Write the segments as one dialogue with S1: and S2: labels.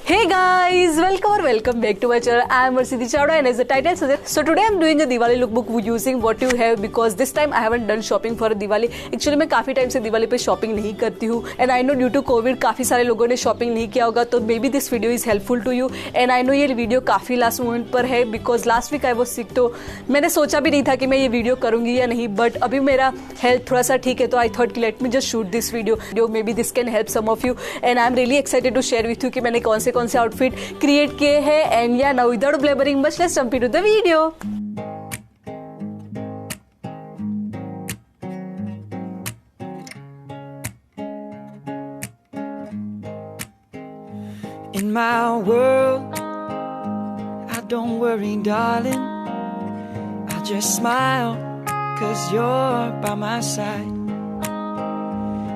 S1: Hey guys, welcome back to my channel. I am Harsiddhi Chavda and as the title suggests, so today I am doing a Diwali lookbook using what you have because this time I haven't done shopping for a Diwali. Actually मैं काफ़ी time से दिवाली पे shopping नहीं करती हूँ and I know due to COVID काफ़ी सारे लोगों ने शॉपिंग नहीं किया होगा तो maybe this video is helpful to you and I know ये वीडियो काफ़ी लास्ट मोमेंट पर है because last week I was sick तो मैंने सोचा भी नहीं था कि मैं ये वीडियो करूँगी या नहीं बट अभी मेरा हेल्थ थोड़ा सा ठीक है तो I thought let me just shoot this video maybe this can help some of you and I am really excited to share with you कि मैंने कौन से आउटफिट क्रिएट किए हैं and yeah now without blabbering much let's jump into the video.
S2: In my world, I don't worry, darling. I just smile, 'cause you're by my side.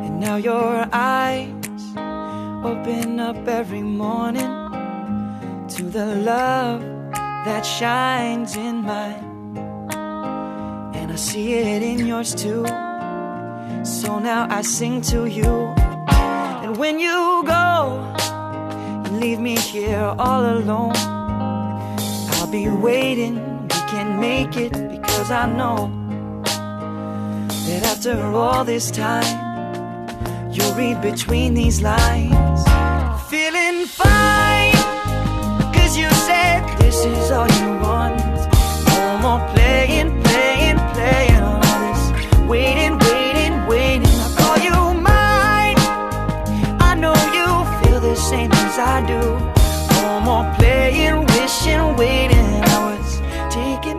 S2: And now your eyes open up every morning to the love that shines in mine. And I see it in yours too. So now I sing to you. And when you go, leave me here all alone, I'll be waiting, we can make it because I know that after all this time you'll read between these lines. Feeling fine, 'cause you said this is all you want. No more playing all this waiting. I call you mine, I know you feel the same as I do. No more playing, wishing, waiting. I was taken,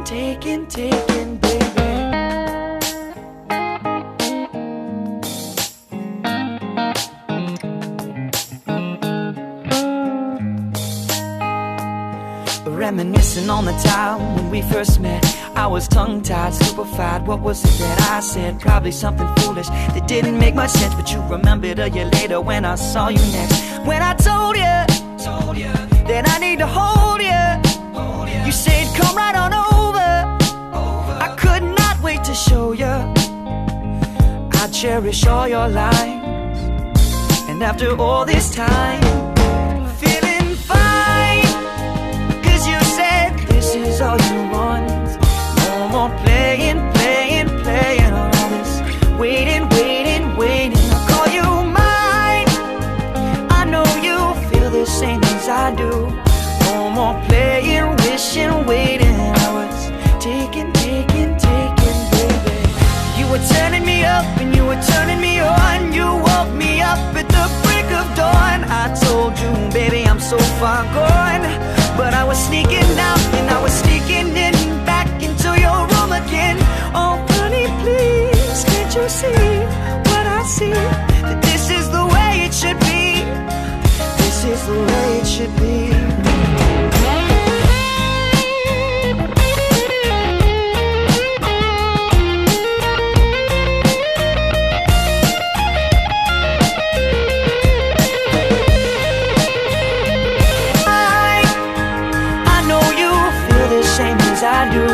S2: baby. Reminiscing on the time when we first met, I was tongue-tied, stupefied. What was it that I said? Probably something foolish that didn't make much sense. But you remembered a year later when I saw you next. When I told you that I need to hold you. You said come right on over. I could not wait to show you. I cherish all your lines. And after all this time, feeling fine, 'cause you said this is all you want. No more playing on all this waiting. I call you mine, I know you feel the same as I do. No more playing, wishing, waiting. I was taken, baby. You were turning me up and you were turning me on. You woke me up at the break of dawn. I told you, baby, I'm so far gone, but I was sneaking out and I was sneaking in back into your room again. Oh, honey, please, can't you see what I see? That this is the way it should be. This is the way it should be. Same as I do.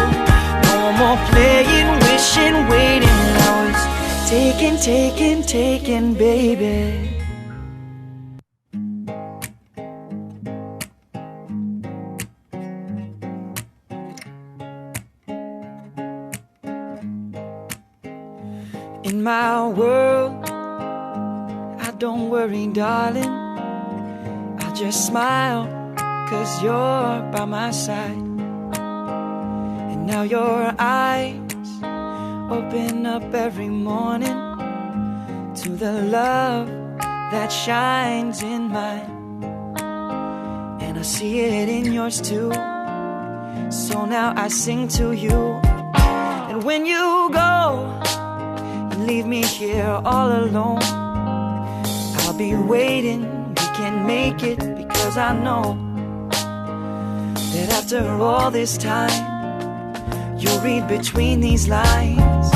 S2: No more playing, wishing, waiting. I was taken, baby. In my world, I don't worry, darling. I just smile, 'cause you're by my side. Now your eyes open up every morning to the love that shines in mine. And I see it in yours too. So now I sing to you. And when you go, you leave me here all alone, I'll be waiting, we can make it because I know that after all this time you'll read between these lines.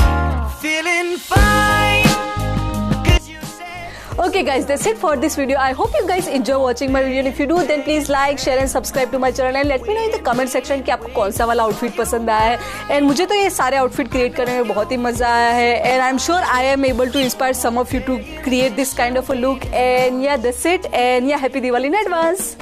S2: Feeling fine, 'cause you said.
S1: Okay guys, that's it for this video. I hope you guys enjoy watching my video and if you do then please like, share and subscribe to my channel and let me know in the comment section कि आपको कौन सा वाला outfit पसंद आया है and मुझे तो ये सारे आउटफिट क्रिएट करने में बहुत ही मजा आया है and I'm sure I am able to inspire some of you to create this kind of a look and yeah that's it and yeah happy Diwali in advance.